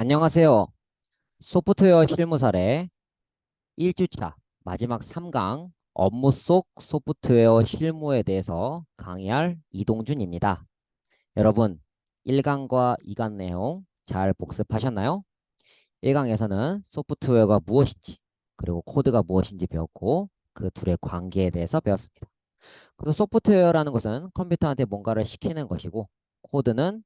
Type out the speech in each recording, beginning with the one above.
안녕하세요. 소프트웨어 실무 사례 1주차 마지막 3강 업무 속 소프트웨어 실무에 대해서 강의할 이동준입니다. 여러분, 1강과 2강 내용 잘 복습하셨나요? 1강에서는 소프트웨어가 무엇인지, 그리고 코드가 무엇인지 배웠고, 그 둘의 관계에 대해서 배웠습니다. 그래서 소프트웨어라는 것은 컴퓨터한테 뭔가를 시키는 것이고, 코드는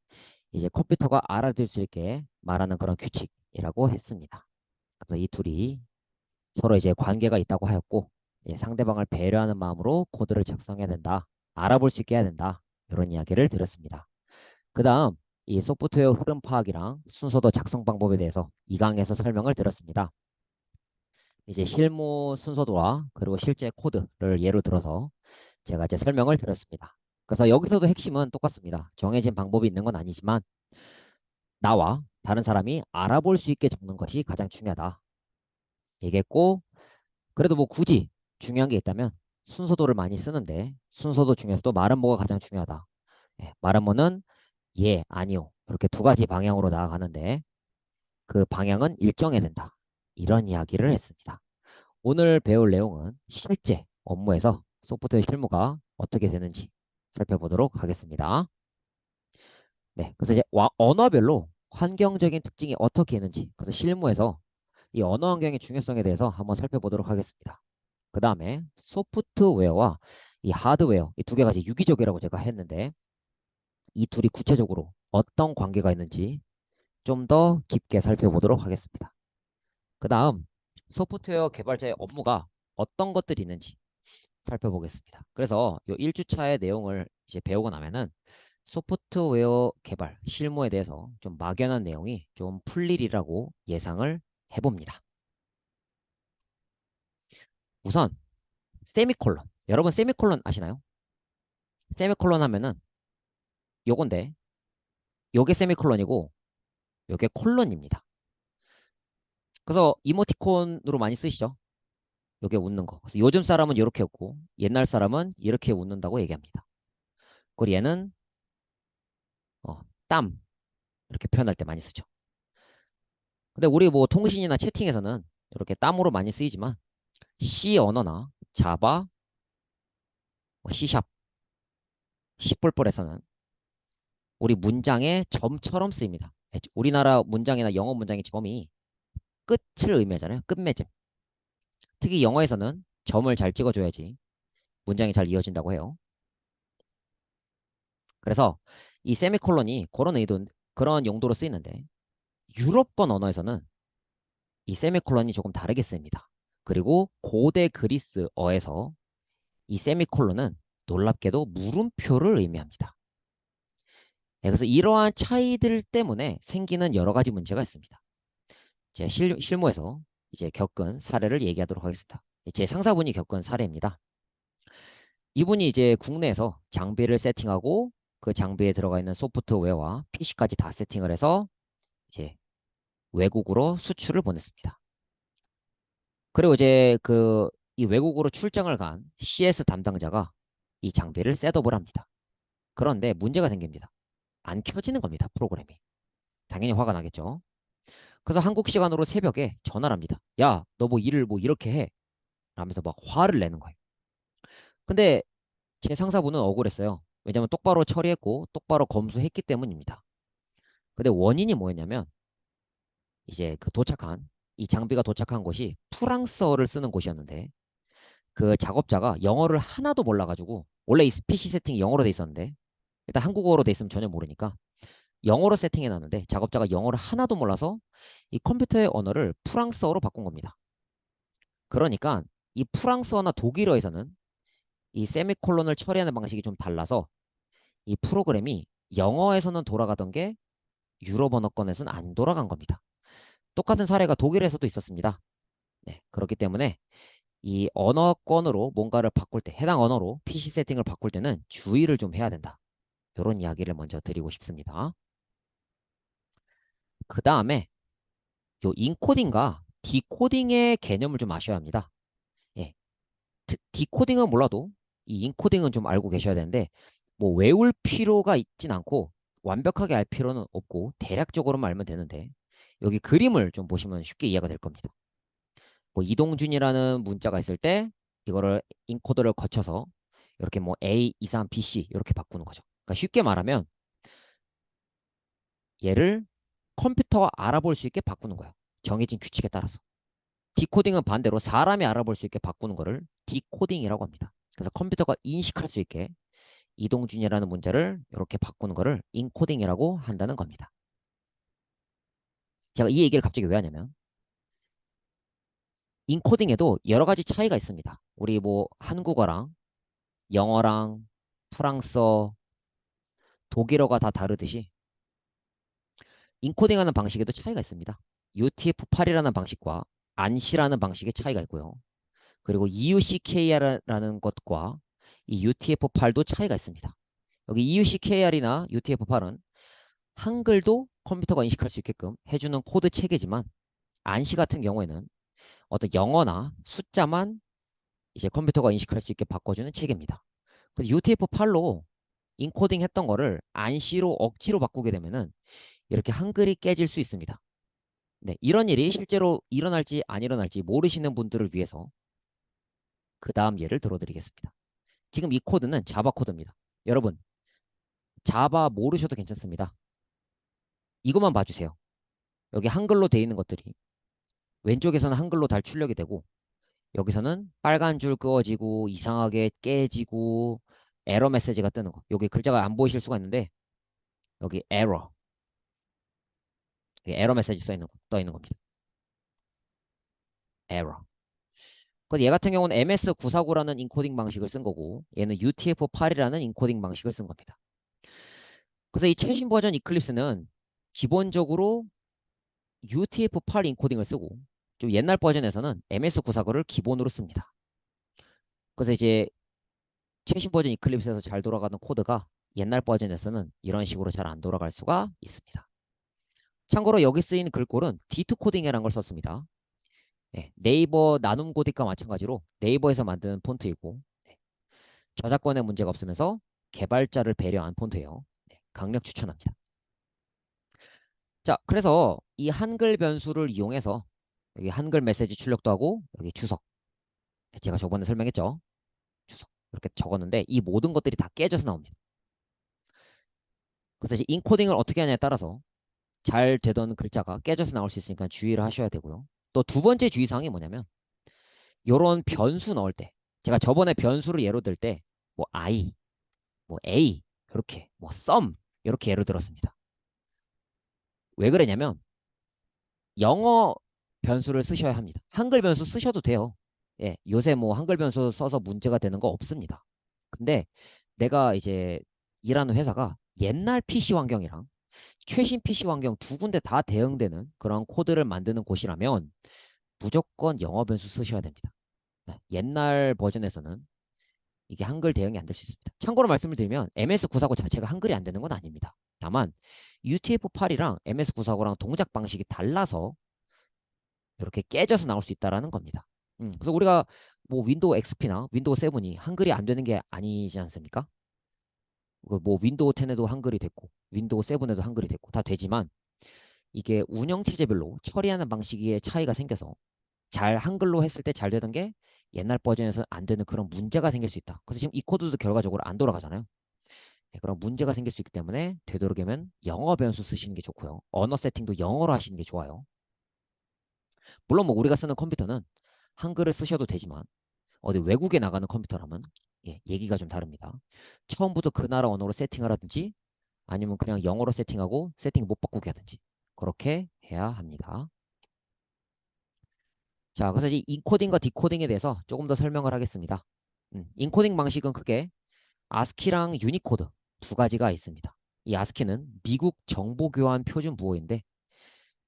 이제 컴퓨터가 알아들 수 있게 말하는 그런 규칙이라고 했습니다. 그래서 이 둘이 서로 이제 관계가 있다고 하였고, 예, 상대방을 배려하는 마음으로 코드를 작성해야 된다. 알아볼 수 있게 해야 된다. 이런 이야기를 드렸습니다. 그 다음, 이 소프트웨어 흐름 파악이랑 순서도 작성 방법에 대해서 2강에서 설명을 드렸습니다. 이제 실무 순서도와 그리고 실제 코드를 예로 들어서 제가 이제 설명을 드렸습니다. 그래서 여기서도 핵심은 똑같습니다. 정해진 방법이 있는 건 아니지만 나와 다른 사람이 알아볼 수 있게 적는 것이 가장 중요하다. 얘기했고, 그래도 뭐 굳이 중요한 게 있다면 순서도를 많이 쓰는데 순서도 중에서도 말은 뭐가 가장 중요하다. 예, 말은 뭐는 예, 아니요. 이렇게 두 가지 방향으로 나아가는데 그 방향은 일정해야 된다. 이런 이야기를 했습니다. 오늘 배울 내용은 실제 업무에서 소프트웨어 실무가 어떻게 되는지 살펴보도록 하겠습니다. 네, 그래서 이제 언어별로 환경적인 특징이 어떻게 있는지, 그래서 실무에서 이 언어 환경의 중요성에 대해서 한번 살펴보도록 하겠습니다. 그 다음에 소프트웨어와 이 하드웨어, 이 두 개가 이제 유기적이라고 제가 했는데 이 둘이 구체적으로 어떤 관계가 있는지 좀 더 깊게 살펴보도록 하겠습니다. 그 다음 소프트웨어 개발자의 업무가 어떤 것들이 있는지 살펴보겠습니다. 그래서 이 1주차의 내용을 이제 배우고 나면은 소프트웨어 개발 실무에 대해서 좀 막연한 내용이 좀 풀리리라고 예상을 해봅니다. 우선 세미콜론. 여러분 세미콜론 아시나요? 세미콜론 하면은 요건데 요게 세미콜론이고 요게 콜론입니다. 그래서 이모티콘으로 많이 쓰시죠? 요게 웃는 거. 그래서 요즘 사람은 이렇게 웃고 옛날 사람은 이렇게 웃는다고 얘기합니다. 그리고 얘는 땀 이렇게 표현할 때 많이 쓰죠. 근데 우리 뭐 통신이나 채팅에서는 이렇게 땀으로 많이 쓰이지만 C 언어나 자바, C샵, C++에서는 우리 문장의 점처럼 쓰입니다. 우리나라 문장이나 영어 문장의 점이 끝을 의미하잖아요. 끝맺음. 특히 영어에서는 점을 잘 찍어줘야지 문장이 잘 이어진다고 해요. 그래서 이 세미콜론이 그런 용도로 쓰이는데 유럽권 언어에서는 이 세미콜론이 조금 다르게 쓰입니다. 그리고 고대 그리스어에서 이 세미콜론은 놀랍게도 물음표를 의미합니다. 네, 그래서 이러한 차이들 때문에 생기는 여러 가지 문제가 있습니다. 제 실무에서 이제 겪은 사례를 얘기하도록 하겠습니다. 제 상사분이 겪은 사례입니다. 이분이 이제 국내에서 장비를 세팅하고 그 장비에 들어가 있는 소프트웨어와 PC까지 다 세팅을 해서 이제 외국으로 수출을 보냈습니다. 그리고 이제 이 외국으로 출장을 간 CS 담당자가 이 장비를 셋업을 합니다. 그런데 문제가 생깁니다. 안 켜지는 겁니다, 프로그램이. 당연히 화가 나겠죠. 그래서 한국 시간으로 새벽에 전화를 합니다. 야, 너 뭐 일을 뭐 이렇게 해? 라면서 막 화를 내는 거예요. 근데 제 상사분은 억울했어요. 왜냐면 똑바로 처리했고 똑바로 검수했기 때문입니다. 근데 원인이 뭐였냐면 이제 이 장비가 도착한 곳이 프랑스어를 쓰는 곳이었는데 그 작업자가 영어를 하나도 몰라가지고 원래 이 PC 세팅이 영어로 돼 있었는데 일단 한국어로 돼 있으면 전혀 모르니까 영어로 세팅해 놨는데 작업자가 영어를 하나도 몰라서 이 컴퓨터의 언어를 프랑스어로 바꾼 겁니다. 그러니까 이 프랑스어나 독일어에서는 이 세미콜론을 처리하는 방식이 좀 달라서 이 프로그램이 영어에서는 돌아가던 게 유럽 언어권에서는 안 돌아간 겁니다. 똑같은 사례가 독일에서도 있었습니다. 네, 그렇기 때문에 이 언어권으로 뭔가를 바꿀 때, 해당 언어로 PC 세팅을 바꿀 때는 주의를 좀 해야 된다. 이런 이야기를 먼저 드리고 싶습니다. 그 다음에 요 인코딩과 디코딩의 개념을 좀 아셔야 합니다. 예, 디코딩은 몰라도 이 인코딩은 좀 알고 계셔야 되는데 뭐 외울 필요가 있진 않고 완벽하게 알 필요는 없고 대략적으로만 알면 되는데 여기 그림을 좀 보시면 쉽게 이해가 될 겁니다. 뭐 이동준이라는 문자가 있을 때 이거를 인코더를 거쳐서 이렇게 뭐 A, 2, 3, B, C 이렇게 바꾸는 거죠. 그러니까 쉽게 말하면 얘를 컴퓨터가 알아볼 수 있게 바꾸는 거예요. 정해진 규칙에 따라서. 디코딩은 반대로 사람이 알아볼 수 있게 바꾸는 거를 디코딩이라고 합니다. 그래서 컴퓨터가 인식할 수 있게 이동준이라는 문자를 이렇게 바꾸는 거를 인코딩이라고 한다는 겁니다. 제가 이 얘기를 갑자기 왜 하냐면 인코딩에도 여러 가지 차이가 있습니다. 우리 뭐 한국어랑 영어랑 프랑스어, 독일어가 다 다르듯이 인코딩하는 방식에도 차이가 있습니다. UTF-8이라는 방식과 ANSI라는 방식의 차이가 있고요. 그리고 EUCKR라는 것과 이 UTF-8도 차이가 있습니다. 여기 EUCKR이나 UTF-8은 한글도 컴퓨터가 인식할 수 있게끔 해주는 코드 체계지만 ANSI 같은 경우에는 어떤 영어나 숫자만 이제 컴퓨터가 인식할 수 있게 바꿔주는 체계입니다. 근데 UTF-8로 인코딩 했던 거를 ANSI로 억지로 바꾸게 되면은 이렇게 한글이 깨질 수 있습니다. 네, 이런 일이 실제로 일어날지 안 일어날지 모르시는 분들을 위해서 그 다음 예를 들어드리겠습니다. 지금 이 코드는 자바 코드입니다. 여러분, 자바 모르셔도 괜찮습니다. 이것만 봐주세요. 여기 한글로 되어 있는 것들이 왼쪽에서는 한글로 다 출력이 되고 여기서는 빨간 줄 그어지고 이상하게 깨지고 에러 메시지가 뜨는 거. 여기 글자가 안 보이실 수가 있는데 여기 에러 메시지 떠 있는 겁니다. 에러. 그래서 얘 같은 경우는 MS949라는 인코딩 방식을 쓴 거고 얘는 UTF-8이라는 인코딩 방식을 쓴 겁니다. 그래서 이 최신 버전 이클립스는 기본적으로 UTF-8 인코딩을 쓰고 좀 옛날 버전에서는 MS949를 기본으로 씁니다. 그래서 이제 최신 버전 이클립스에서 잘 돌아가는 코드가 옛날 버전에서는 이런 식으로 잘 안 돌아갈 수가 있습니다. 참고로 여기 쓰인 글꼴은 D2 코딩이라는 걸 썼습니다. 네, 네이버 나눔 코딩과 마찬가지로 네이버에서 만든 폰트이고 네, 저작권에 문제가 없으면서 개발자를 배려한 폰트예요. 네, 강력 추천합니다. 자, 그래서 이 한글 변수를 이용해서 여기 한글 메시지 출력도 하고 여기 주석 제가 저번에 설명했죠. 주석 이렇게 적었는데 이 모든 것들이 다 깨져서 나옵니다. 그래서 이제 인코딩을 어떻게 하냐에 따라서 잘 되던 글자가 깨져서 나올 수 있으니까 주의를 하셔야 되고요. 또 두 번째 주의사항이 뭐냐면 이런 변수 넣을 때 제가 저번에 변수를 예로 들 때 뭐 I, 뭐 A 이렇게 뭐 sum 이렇게 예를 들었습니다. 왜 그러냐면 영어 변수를 쓰셔야 합니다. 한글 변수 쓰셔도 돼요. 예, 요새 뭐 한글 변수 써서 문제가 되는 거 없습니다. 근데 내가 이제 일하는 회사가 옛날 PC 환경이랑 최신 PC 환경 두 군데 다 대응되는 그런 코드를 만드는 곳이라면 무조건 영어 변수 쓰셔야 됩니다. 네, 옛날 버전에서는 이게 한글 대응이 안 될 수 있습니다. 참고로 말씀을 드리면 MS949 자체가 한글이 안 되는 건 아닙니다. 다만 UTF-8이랑 MS949랑 동작 방식이 달라서 이렇게 깨져서 나올 수 있다라는 겁니다. 그래서 우리가 뭐 윈도우 XP나 윈도우 7이 한글이 안 되는 게 아니지 않습니까? 뭐 윈도우 10에도 한글이 됐고 윈도우 7에도 한글이 됐고 다 되지만 이게 운영체제별로 처리하는 방식의 차이가 생겨서 잘 한글로 했을 때 잘 되던 게 옛날 버전에서 안 되는 그런 문제가 생길 수 있다. 그래서 지금 이 코드도 결과적으로 안 돌아가잖아요. 네, 그런 문제가 생길 수 있기 때문에 되도록이면 영어 변수 쓰시는 게 좋고요. 언어 세팅도 영어로 하시는 게 좋아요. 물론 뭐 우리가 쓰는 컴퓨터는 한글을 쓰셔도 되지만 어디 외국에 나가는 컴퓨터라면 예, 얘기가 좀 다릅니다. 처음부터 그 나라 언어로 세팅하라든지 아니면 그냥 영어로 세팅하고 세팅 못 바꾸게 하든지 그렇게 해야 합니다. 자, 그래서 이 인코딩과 디코딩에 대해서 조금 더 설명을 하겠습니다. 인코딩 방식은 크게 아스키랑 유니코드 두 가지가 있습니다. 이 아스키는 미국 정보교환 표준 부호인데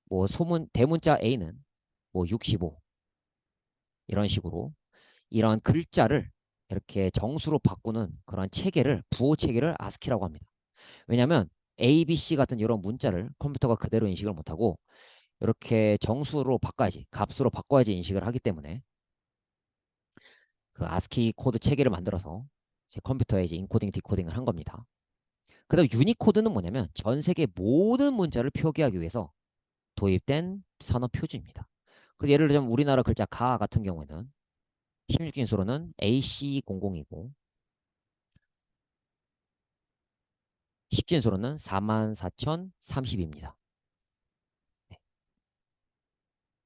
뭐 소문 대문자 A는 뭐 65 이런 식으로 이런 글자를 이렇게 정수로 바꾸는 그런 체계를 부호 체계를 아스키라고 합니다. 왜냐하면 A, B, C 같은 이런 문자를 컴퓨터가 그대로 인식을 못하고 이렇게 정수로 바꿔야지 값으로 바꿔야지 인식을 하기 때문에 그 아스키 코드 체계를 만들어서 제 컴퓨터에 이제 인코딩, 디코딩을 한 겁니다. 그다음 유니코드는 뭐냐면 전 세계 모든 문자를 표기하기 위해서 도입된 산업 표준입니다. 그 예를 들자면 우리나라 글자 가 같은 경우에는 16진수로는 AC00이고 10진수로는 44,030입니다. 네,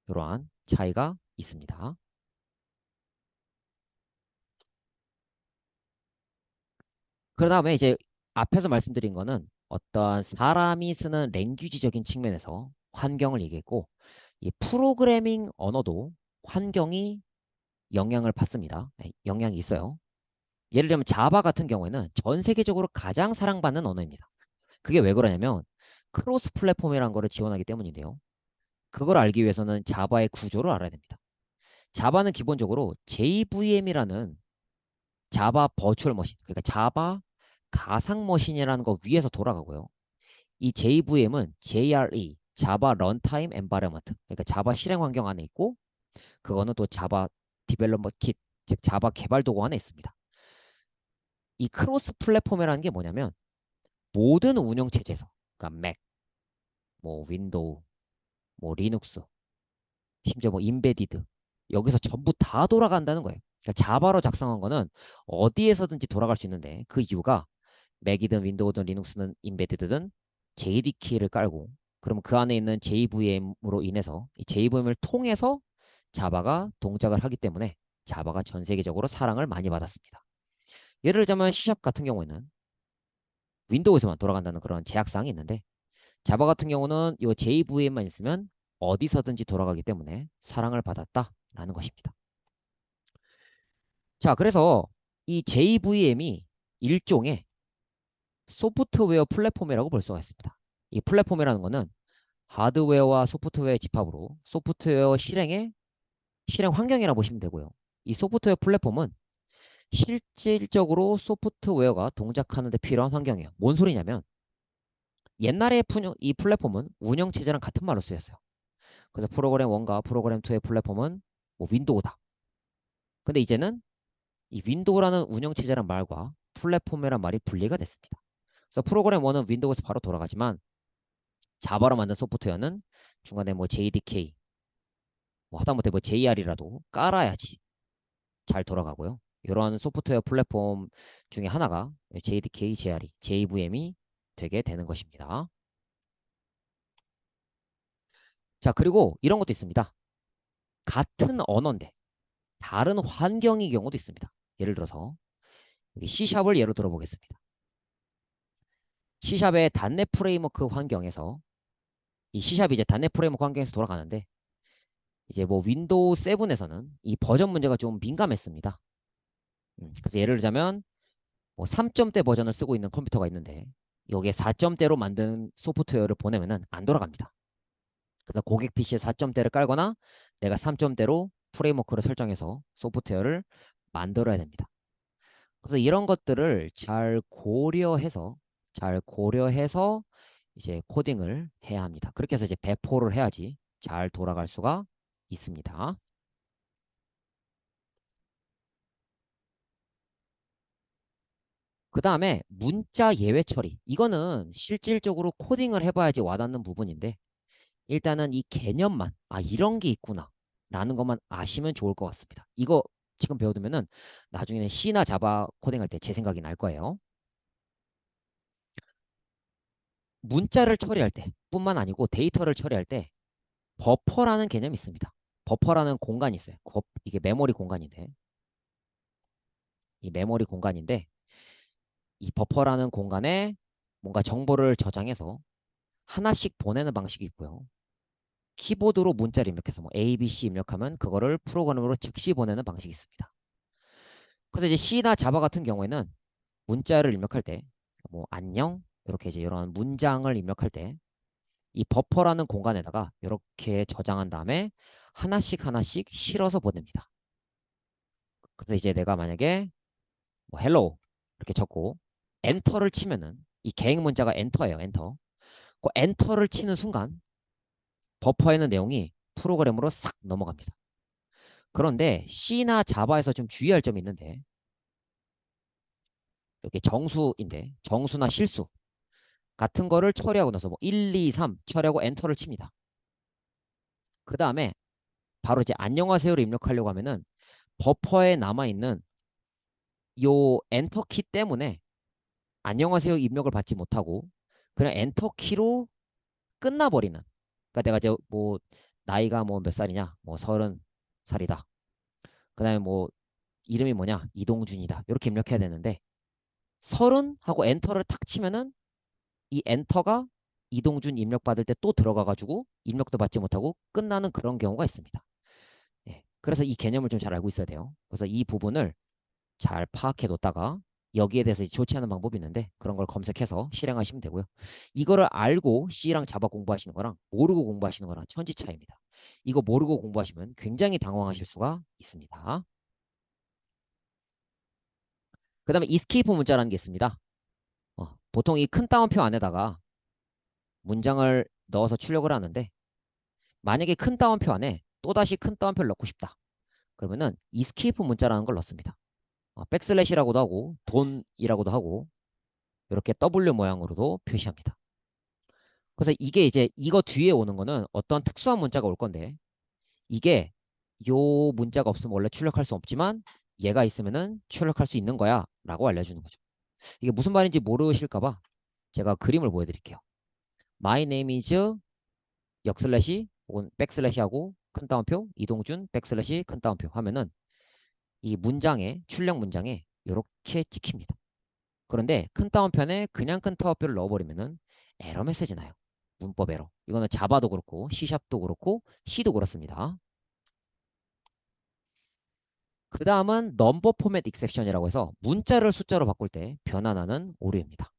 이러한 차이가 있습니다. 그 다음에 이제 앞에서 말씀드린 거는 어떠한 사람이 쓰는 랭귀지적인 측면에서 환경을 얘기했고 이 프로그래밍 언어도 환경이 영향을 받습니다. 네, 영향이 있어요. 예를 들면 자바 같은 경우에는 전 세계적으로 가장 사랑받는 언어입니다. 그게 왜 그러냐면 크로스 플랫폼이라는 거를 지원하기 때문인데요. 그걸 알기 위해서는 자바의 구조를 알아야 됩니다. 자바는 기본적으로 JVM이라는 자바 버추얼 머신, 그러니까 자바 가상 머신이라는 거 위에서 돌아가고요. 이 JVM은 JRE, 자바 런타임 엔바이러먼트, 그러니까 자바 실행 환경 안에 있고 그거는 또 자바 디벨로퍼 킷, 즉 자바 개발 도구 안에 있습니다. 이 크로스 플랫폼이라는 게 뭐냐면 모든 운영체제에서, 그러니까 맥, 뭐 윈도우, 뭐 리눅스, 심지어 뭐 인베디드 여기서 전부 다 돌아간다는 거예요. 그러니까 자바로 작성한 거는 어디에서든지 돌아갈 수 있는데 그 이유가 맥이든 윈도우든 리눅스는 인베디드든 JDK를 깔고 그러면 그 안에 있는 JVM으로 인해서 이 JVM을 통해서 자바가 동작을 하기 때문에 자바가 전 세계적으로 사랑을 많이 받았습니다. 예를 들자면 C# 같은 경우에는 윈도우에서만 돌아간다는 그런 제약사항이 있는데 자바 같은 경우는 이 JVM만 있으면 어디서든지 돌아가기 때문에 사랑을 받았다라는 것입니다. 자, 그래서 이 JVM이 일종의 소프트웨어 플랫폼이라고 볼 수가 있습니다. 이 플랫폼이라는 것은 하드웨어와 소프트웨어의 집합으로 소프트웨어 실행 환경이라고 보시면 되고요. 이 소프트웨어 플랫폼은 실질적으로 소프트웨어가 동작하는 데 필요한 환경이에요. 뭔 소리냐면 옛날에 이 플랫폼은 운영체제랑 같은 말로 쓰였어요. 그래서 프로그램 1과 프로그램 2의 플랫폼은 뭐 윈도우다. 근데 이제는 이 윈도우라는 운영체제란 말과 플랫폼이란 말이 분리가 됐습니다. 그래서 프로그램 1은 윈도우에서 바로 돌아가지만 자바로 만든 소프트웨어는 중간에 뭐 JDK, 뭐 하다못해 뭐 JR이라도 깔아야지 잘 돌아가고요. 이러한 소프트웨어 플랫폼 중에 하나가 JDK, JRE, JVM이 되게 되는 것입니다. 자, 그리고 이런 것도 있습니다. 같은 언어인데 다른 환경의 경우도 있습니다. 예를 들어서 여기 C샵을 예로 들어보겠습니다. C샵의 .NET 프레임워크 환경에서 이 C샵이 이제 .NET 프레임워크 환경에서 돌아가는데 이제 뭐 윈도우 7에서는 이 버전 문제가 좀 민감했습니다. 그래서 예를 들자면 뭐 3점대 버전을 쓰고 있는 컴퓨터가 있는데 여기에 4점대로 만든 소프트웨어를 보내면은 안 돌아갑니다. 그래서 고객 PC에 4점대를 깔거나 내가 3점대로 프레임워크를 설정해서 소프트웨어를 만들어야 됩니다. 그래서 이런 것들을 잘 고려해서 이제 코딩을 해야 합니다. 그렇게 해서 이제 배포를 해야지 잘 돌아갈 수가 있습니다. 그 다음에 문자 예외 처리. 이거는 실질적으로 코딩을 해봐야지 와닿는 부분인데 일단은 이 개념만 이런 게 있구나 라는 것만 아시면 좋을 것 같습니다. 이거 지금 배워두면은 나중에는 C나 자바 코딩할 때 제 생각이 날 거예요. 문자를 처리할 때 뿐만 아니고 데이터를 처리할 때 버퍼라는 개념이 있습니다. 버퍼라는 공간이 있어요. 이게 메모리 공간인데 이 메모리 공간인데 이 버퍼라는 공간에 뭔가 정보를 저장해서 하나씩 보내는 방식이 있고요. 키보드로 문자를 입력해서 뭐 A, B, C 입력하면 그거를 프로그램으로 즉시 보내는 방식이 있습니다. 그래서 이제 C나 자바 같은 경우에는 문자를 입력할 때 뭐 안녕 이렇게 이제 이런 문장을 입력할 때 이 버퍼라는 공간에다가 이렇게 저장한 다음에 하나씩 하나씩 실어서 보냅니다. 그래서 이제 내가 만약에 뭐 헬로우 이렇게 적고 엔터를 치면은 이 계획 문자가 엔터예요. 엔터. 그 엔터를 치는 순간 버퍼에 있는 내용이 프로그램으로 싹 넘어갑니다. 그런데 C나 자바에서 좀 주의할 점이 있는데 이렇게 정수인데 정수나 실수 같은 거를 처리하고 나서 뭐 1, 2, 3 처리하고 엔터를 칩니다. 그 다음에 바로 이제 안녕하세요를 입력하려고 하면은 버퍼에 남아있는 요 엔터키 때문에 안녕하세요 입력을 받지 못하고 그냥 엔터키로 끝나버리는. 그러니까 내가 이제 뭐 나이가 뭐 몇 살이냐? 뭐 30살이다. 그 다음에 뭐 이름이 뭐냐? 이동준이다. 이렇게 입력해야 되는데 30 하고 엔터를 탁 치면은 이 엔터가 이동준 입력받을 때 또 들어가가지고 입력도 받지 못하고 끝나는 그런 경우가 있습니다. 예. 그래서 이 개념을 좀 잘 알고 있어야 돼요. 그래서 이 부분을 잘 파악해 놓다가 여기에 대해서 조치하는 방법이 있는데 그런 걸 검색해서 실행하시면 되고요. 이거를 알고 C랑 자바 공부하시는 거랑 모르고 공부하시는 거랑 천지 차이입니다. 이거 모르고 공부하시면 굉장히 당황하실 수가 있습니다. 그 다음에 이스케이프 문자라는 게 있습니다. 보통 이 큰 따옴표 안에다가 문장을 넣어서 출력을 하는데 만약에 큰 따옴표 안에 또다시 큰 따옴표를 넣고 싶다. 그러면은 이스케이프 문자라는 걸 넣습니다. 백슬래시라고도 하고 돈이라고도 하고 이렇게 W 모양으로도 표시합니다. 그래서 이게 이제 이거 뒤에 오는 거는 어떤 특수한 문자가 올 건데 이게 요 문자가 없으면 원래 출력할 수 없지만 얘가 있으면은 출력할 수 있는 거야 라고 알려주는 거죠. 이게 무슨 말인지 모르실까 봐 제가 그림을 보여드릴게요. My name is 역슬래시 혹은 백슬래시 하고 큰 따옴표 이동준 백슬래시 큰 따옴표 하면은 이 문장에 출력 문장에 이렇게 찍힙니다. 그런데 큰 따옴표에 그냥 큰 따옴표를 넣어버리면은 에러 메시지 나요. 문법 에러. 이거는 자바도 그렇고 C샵도 그렇고 C도 그렇습니다. 그 다음은 넘버 포맷 익셉션이라고 해서 문자를 숫자로 바꿀 때 변환하는 오류입니다.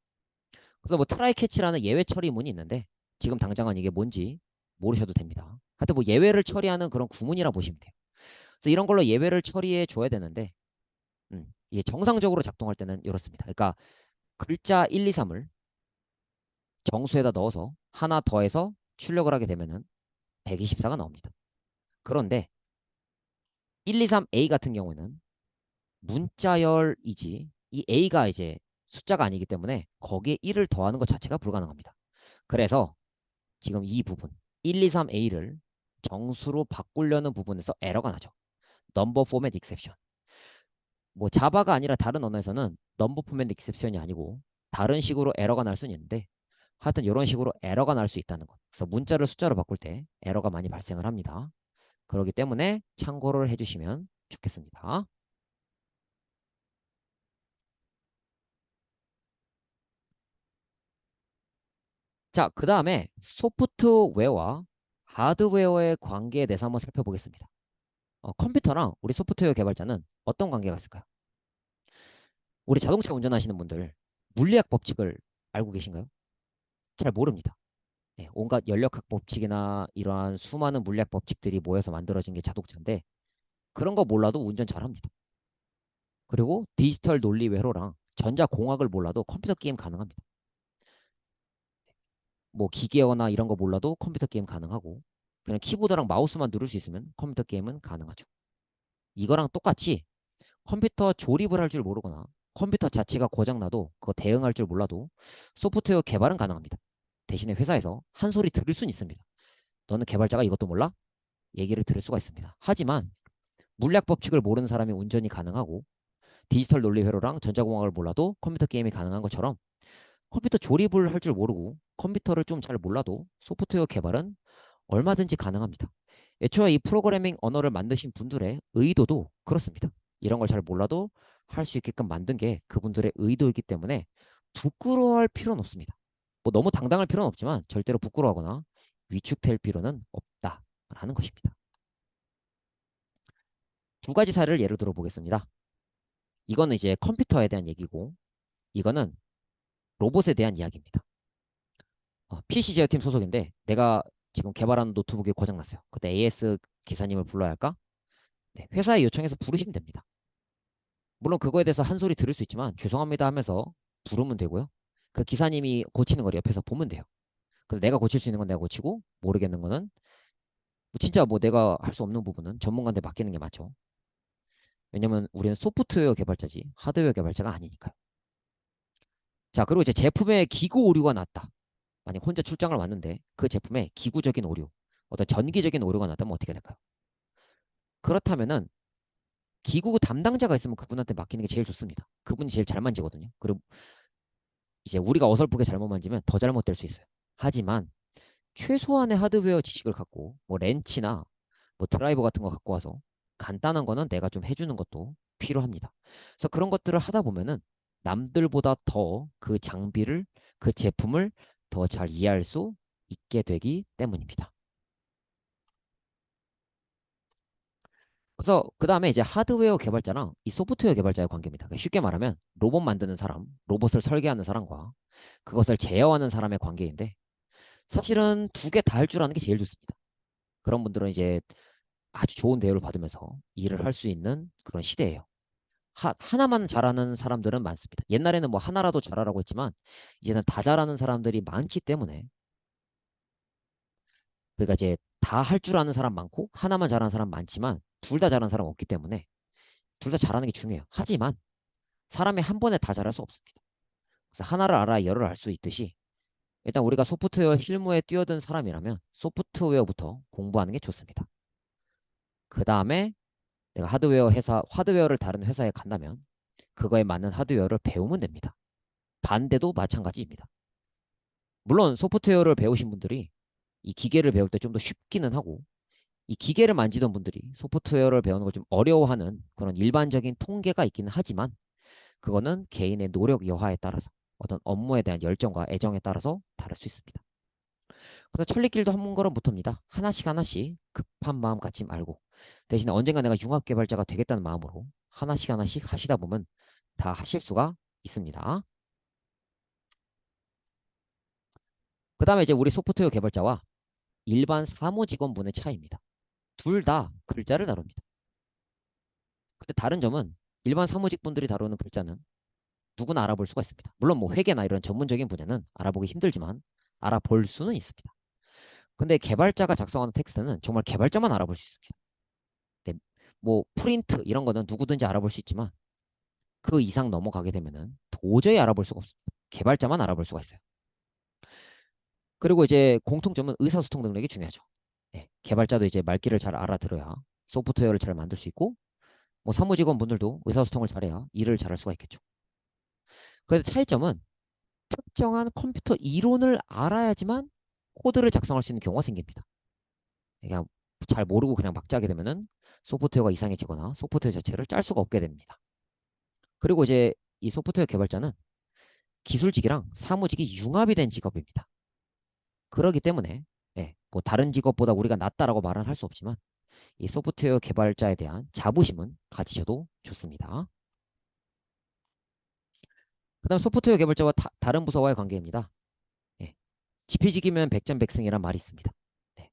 그래서 뭐 트라이 캐치라는 예외 처리문이 있는데 지금 당장은 이게 뭔지 모르셔도 됩니다. 하여튼 뭐 예외를 처리하는 그런 구문이라 보시면 돼요. 그래서 이런 걸로 예외를 처리해 줘야 되는데 이게 정상적으로 작동할 때는 이렇습니다. 그러니까 글자 1, 2, 3을 정수에다 넣어서 하나 더해서 출력을 하게 되면은 124가 나옵니다. 그런데 1, 2, 3A 같은 경우는 문자열이지 이 A가 이제 숫자가 아니기 때문에 거기에 1을 더하는 것 자체가 불가능합니다. 그래서 지금 이 부분 1, 2, 3A를 정수로 바꾸려는 부분에서 에러가 나죠. 넘버 포맷 익셉션. 뭐 자바가 아니라 다른 언어에서는 넘버 포맷 익셉션이 아니고 다른 식으로 에러가 날 수는 있는데 하여튼 이런 식으로 에러가 날 수 있다는 것. 그래서 문자를 숫자로 바꿀 때 에러가 많이 발생을 합니다. 그렇기 때문에 참고를 해주시면 좋겠습니다. 자, 그 다음에 소프트웨어와 하드웨어의 관계에 대해서 한번 살펴보겠습니다. 컴퓨터랑 우리 소프트웨어 개발자는 어떤 관계가 있을까요? 우리 자동차 운전하시는 분들 물리학 법칙을 알고 계신가요? 잘 모릅니다. 네, 온갖 연력학 법칙이나 이러한 수많은 물리학 법칙들이 모여서 만들어진 게 자동차인데 그런 거 몰라도 운전 잘합니다. 그리고 디지털 논리 회로랑 전자공학을 몰라도 컴퓨터 게임 가능합니다. 뭐 기계어나 이런 거 몰라도 컴퓨터 게임 가능하고 그냥 키보드랑 마우스만 누를 수 있으면 컴퓨터 게임은 가능하죠. 이거랑 똑같이 컴퓨터 조립을 할 줄 모르거나 컴퓨터 자체가 고장나도 그거 대응할 줄 몰라도 소프트웨어 개발은 가능합니다. 대신에 회사에서 한 소리 들을 수는 있습니다. 너는 개발자가 이것도 몰라? 얘기를 들을 수가 있습니다. 하지만 물리학 법칙을 모르는 사람이 운전이 가능하고 디지털 논리 회로랑 전자공학을 몰라도 컴퓨터 게임이 가능한 것처럼 컴퓨터 조립을 할 줄 모르고 컴퓨터를 좀 잘 몰라도 소프트웨어 개발은 얼마든지 가능합니다. 애초에 이 프로그래밍 언어를 만드신 분들의 의도도 그렇습니다. 이런 걸 잘 몰라도 할 수 있게끔 만든 게 그분들의 의도이기 때문에 부끄러워할 필요는 없습니다. 뭐 너무 당당할 필요는 없지만 절대로 부끄러워하거나 위축될 필요는 없다라는 것입니다. 두 가지 사례를 예로 들어 보겠습니다. 이거는 이제 컴퓨터에 대한 얘기고 이거는 로봇에 대한 이야기입니다. PC 제어팀 소속인데 내가 지금 개발하는 노트북이 고장났어요. 그때 AS 기사님을 불러야 할까? 네, 회사에 요청해서 부르시면 됩니다. 물론 그거에 대해서 한 소리 들을 수 있지만 죄송합니다 하면서 부르면 되고요. 그 기사님이 고치는 걸 옆에서 보면 돼요. 그래서 내가 고칠 수 있는 건 내가 고치고 모르겠는 거는 뭐 진짜 뭐 내가 할 수 없는 부분은 전문가한테 맡기는 게 맞죠. 왜냐면 우리는 소프트웨어 개발자지 하드웨어 개발자가 아니니까요. 자, 그리고 이제 제품에 기구 오류가 났다. 만약 혼자 출장을 왔는데 그 제품에 기구적인 오류. 어떤 전기적인 오류가 났다면 어떻게 될까요? 그렇다면은 기구 담당자가 있으면 그분한테 맡기는 게 제일 좋습니다. 그분이 제일 잘 만지거든요. 그리고 이제 우리가 어설프게 잘못 만지면 더 잘못될 수 있어요. 하지만 최소한의 하드웨어 지식을 갖고 뭐 렌치나 뭐 드라이버 같은 거 갖고 와서 간단한 거는 내가 좀 해주는 것도 필요합니다. 그래서 그런 것들을 하다 보면은 남들보다 더 그 장비를, 그 제품을 더 잘 이해할 수 있게 되기 때문입니다. 그래서 그 다음에 이제 하드웨어 개발자랑 이 소프트웨어 개발자의 관계입니다. 그러니까 쉽게 말하면 로봇 만드는 사람, 로봇을 설계하는 사람과 그것을 제어하는 사람의 관계인데 사실은 두 개 다 할 줄 아는 게 제일 좋습니다. 그런 분들은 이제 아주 좋은 대우를 받으면서 일을 할 수 있는 그런 시대예요. 하나만 잘하는 사람들은 많습니다. 옛날에는 뭐 하나라도 잘하라고 했지만 이제는 다 잘하는 사람들이 많기 때문에 그러니까 이제 다 할 줄 아는 사람 많고 하나만 잘하는 사람 많지만 둘 다 잘하는 사람 없기 때문에 둘 다 잘하는 게 중요해요. 하지만 사람이 한 번에 다 잘할 수 없습니다. 그래서 하나를 알아야 열을 알 수 있듯이 일단 우리가 소프트웨어 실무에 뛰어든 사람이라면 소프트웨어부터 공부하는 게 좋습니다. 그 다음에 내가 하드웨어를 다른 회사에 간다면 그거에 맞는 하드웨어를 배우면 됩니다. 반대도 마찬가지입니다. 물론 소프트웨어를 배우신 분들이 이 기계를 배울 때 좀 더 쉽기는 하고 이 기계를 만지던 분들이 소프트웨어를 배우는 걸 좀 어려워하는 그런 일반적인 통계가 있기는 하지만 그거는 개인의 노력 여하에 따라서 어떤 업무에 대한 열정과 애정에 따라서 다를 수 있습니다. 그래서 천리길도 한 걸음 못합니다. 하나씩 하나씩 급한 마음 갖지 말고 대신에 언젠가 내가 융합 개발자가 되겠다는 마음으로 하나씩 하나씩 하시다 보면 다 하실 수가 있습니다. 그 다음에 이제 우리 소프트웨어 개발자와 일반 사무직원분의 차이입니다. 둘 다 글자를 다룹니다. 근데 다른 점은 일반 사무직분들이 다루는 글자는 누구나 알아볼 수가 있습니다. 물론 뭐 회계나 이런 전문적인 분야는 알아보기 힘들지만 알아볼 수는 있습니다. 근데 개발자가 작성하는 텍스트는 정말 개발자만 알아볼 수 있습니다. 근데 뭐 프린트 이런 거는 누구든지 알아볼 수 있지만 그 이상 넘어가게 되면은 도저히 알아볼 수가 없습니다. 개발자만 알아볼 수가 있어요. 그리고 이제 공통점은 의사소통 능력이 중요하죠. 네, 개발자도 이제 말귀를 잘 알아들어야 소프트웨어를 잘 만들 수 있고 뭐 사무직원분들도 의사소통을 잘해야 일을 잘할 수가 있겠죠. 그래서 차이점은 특정한 컴퓨터 이론을 알아야지만 코드를 작성할 수 있는 경우가 생깁니다. 그냥 잘 모르고 그냥 막 짜게 되면은 소프트웨어가 이상해지거나 소프트웨어 자체를 짤 수가 없게 됩니다. 그리고 이제 이 소프트웨어 개발자는 기술직이랑 사무직이 융합이 된 직업입니다. 그렇기 때문에 뭐 다른 직업보다 우리가 낫다라고 말은 할 수 없지만 이 소프트웨어 개발자에 대한 자부심은 가지셔도 좋습니다. 그다음 소프트웨어 개발자와 다른 부서와의 관계입니다. 예, 지피지기면 백전백승이란 말이 있습니다. 네,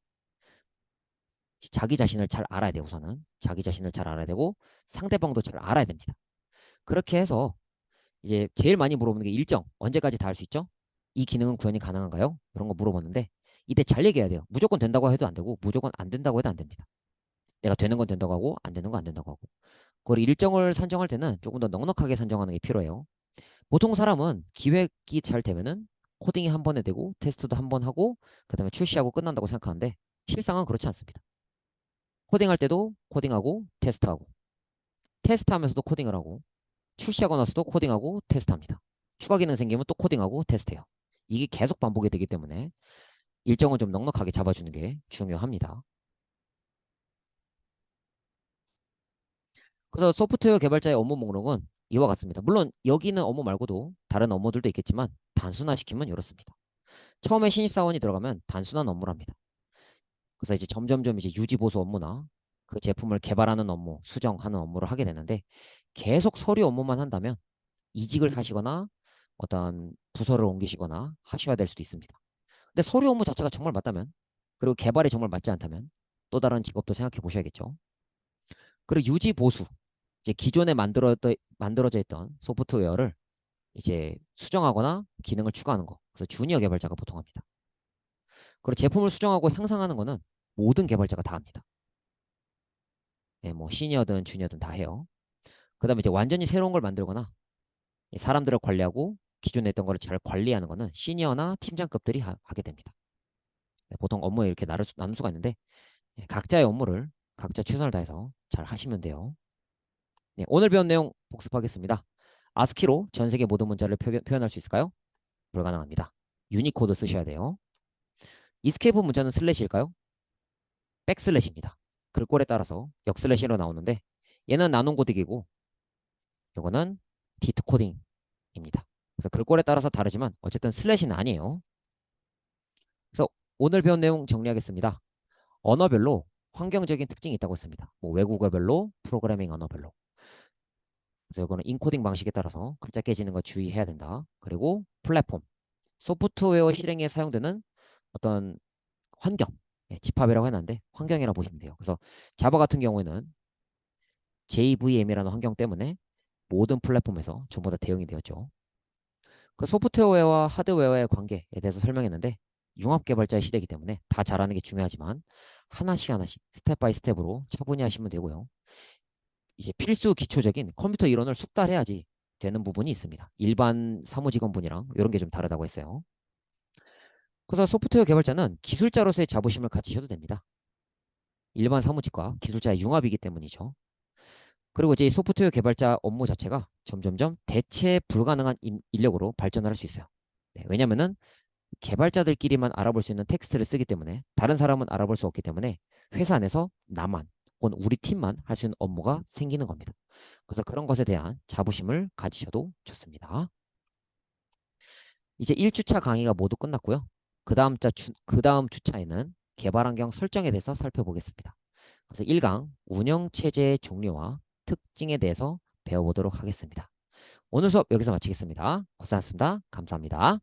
자기 자신을 잘 알아야 돼요. 우선은 자기 자신을 잘 알아야 되고 상대방도 잘 알아야 됩니다. 그렇게 해서 이제 제일 많이 물어보는 게 일정 언제까지 다 할 수 있죠? 이 기능은 구현이 가능한가요? 이런 거 물어봤는데 이때 잘 얘기해야 돼요. 무조건 된다고 해도 안 되고 무조건 안 된다고 해도 안 됩니다. 내가 되는 건 된다고 하고 안 되는 건 안 된다고 하고 그걸 일정을 산정할 때는 조금 더 넉넉하게 산정하는 게 필요해요. 보통 사람은 기획이 잘 되면은 코딩이 한 번에 되고 테스트도 한 번 하고 그다음에 출시하고 끝난다고 생각하는데 실상은 그렇지 않습니다. 코딩할 때도 코딩하고 테스트하고 테스트하면서도 코딩을 하고 출시하고 나서도 코딩하고 테스트합니다. 추가 기능 생기면 또 코딩하고 테스트해요. 이게 계속 반복이 되기 때문에 일정을 좀 넉넉하게 잡아주는 게 중요합니다. 그래서 소프트웨어 개발자의 업무 목록은 이와 같습니다. 물론 여기 있는 업무 말고도 다른 업무들도 있겠지만 단순화시키면 이렇습니다. 처음에 신입사원이 들어가면 단순한 업무랍니다. 그래서 이제 점점점 이제 유지보수 업무나 그 제품을 개발하는 업무, 수정하는 업무를 하게 되는데 계속 서류 업무만 한다면 이직을 하시거나 어떤 부서를 옮기시거나 하셔야 될 수도 있습니다. 근데 서류 업무 자체가 정말 맞다면 그리고 개발이 정말 맞지 않다면 또 다른 직업도 생각해 보셔야겠죠. 그리고 유지보수 이제 기존에 만들어져 있던 소프트웨어를 이제 수정하거나 기능을 추가하는 거. 그래서 주니어 개발자가 보통 합니다. 그리고 제품을 수정하고 향상하는 거는 모든 개발자가 다 합니다. 뭐 시니어든 주니어든 다 해요. 그다음에 이제 완전히 새로운 걸 만들거나 사람들을 관리하고 기존에 했던 거를 잘 관리하는 거는 시니어나 팀장급들이 하게 됩니다. 보통 업무에 이렇게 나눌 수가 있는데 각자의 업무를 각자 최선을 다해서 잘 하시면 돼요. 네, 오늘 배운 내용 복습하겠습니다. 아스키로 전 세계 모든 문자를 표현할 수 있을까요? 불가능합니다. 유니코드 쓰셔야 돼요. 이스케이프 문자는 슬래시일까요? 백슬래시입니다. 글꼴에 따라서 역슬래시로 나오는데 얘는 나눔 고딕이고 이거는 디트 코딩입니다. 그래서 글꼴에 따라서 다르지만 어쨌든 슬래시는 아니에요. 그래서 오늘 배운 내용 정리하겠습니다. 언어별로 환경적인 특징이 있다고 했습니다. 뭐 외국어별로, 프로그래밍 언어별로. 그래서 이거는 인코딩 방식에 따라서 글자 깨지는 거 주의해야 된다. 그리고 플랫폼, 소프트웨어 실행에 사용되는 어떤 환경, 집합이라고 해놨는데 환경이라고 보시면 돼요. 그래서 자바 같은 경우에는 JVM이라는 환경 때문에 모든 플랫폼에서 전부 다 대응이 되었죠. 그 소프트웨어와 하드웨어의 관계에 대해서 설명했는데 융합 개발자의 시대이기 때문에 다 잘하는 게 중요하지만 하나씩 하나씩 스텝 바이 스텝으로 차분히 하시면 되고요. 이제 필수 기초적인 컴퓨터 이론을 숙달해야지 되는 부분이 있습니다. 일반 사무직원분이랑 이런 게 좀 다르다고 했어요. 그래서 소프트웨어 개발자는 기술자로서의 자부심을 가지셔도 됩니다. 일반 사무직과 기술자의 융합이기 때문이죠. 그리고 이제 소프트웨어 개발자 업무 자체가 점점점 대체 불가능한 인력으로 발전을 할 수 있어요. 네, 왜냐면은 개발자들끼리만 알아볼 수 있는 텍스트를 쓰기 때문에 다른 사람은 알아볼 수 없기 때문에 회사 안에서 나만 혹은 우리 팀만 할 수 있는 업무가 생기는 겁니다. 그래서 그런 것에 대한 자부심을 가지셔도 좋습니다. 이제 1주차 강의가 모두 끝났고요. 그 다음 주차에는 개발 환경 설정에 대해서 살펴보겠습니다. 그래서 1강 운영체제의 종류와 특징에 대해서 배워보도록 하겠습니다. 오늘 수업 여기서 마치겠습니다. 고생하셨습니다. 감사합니다.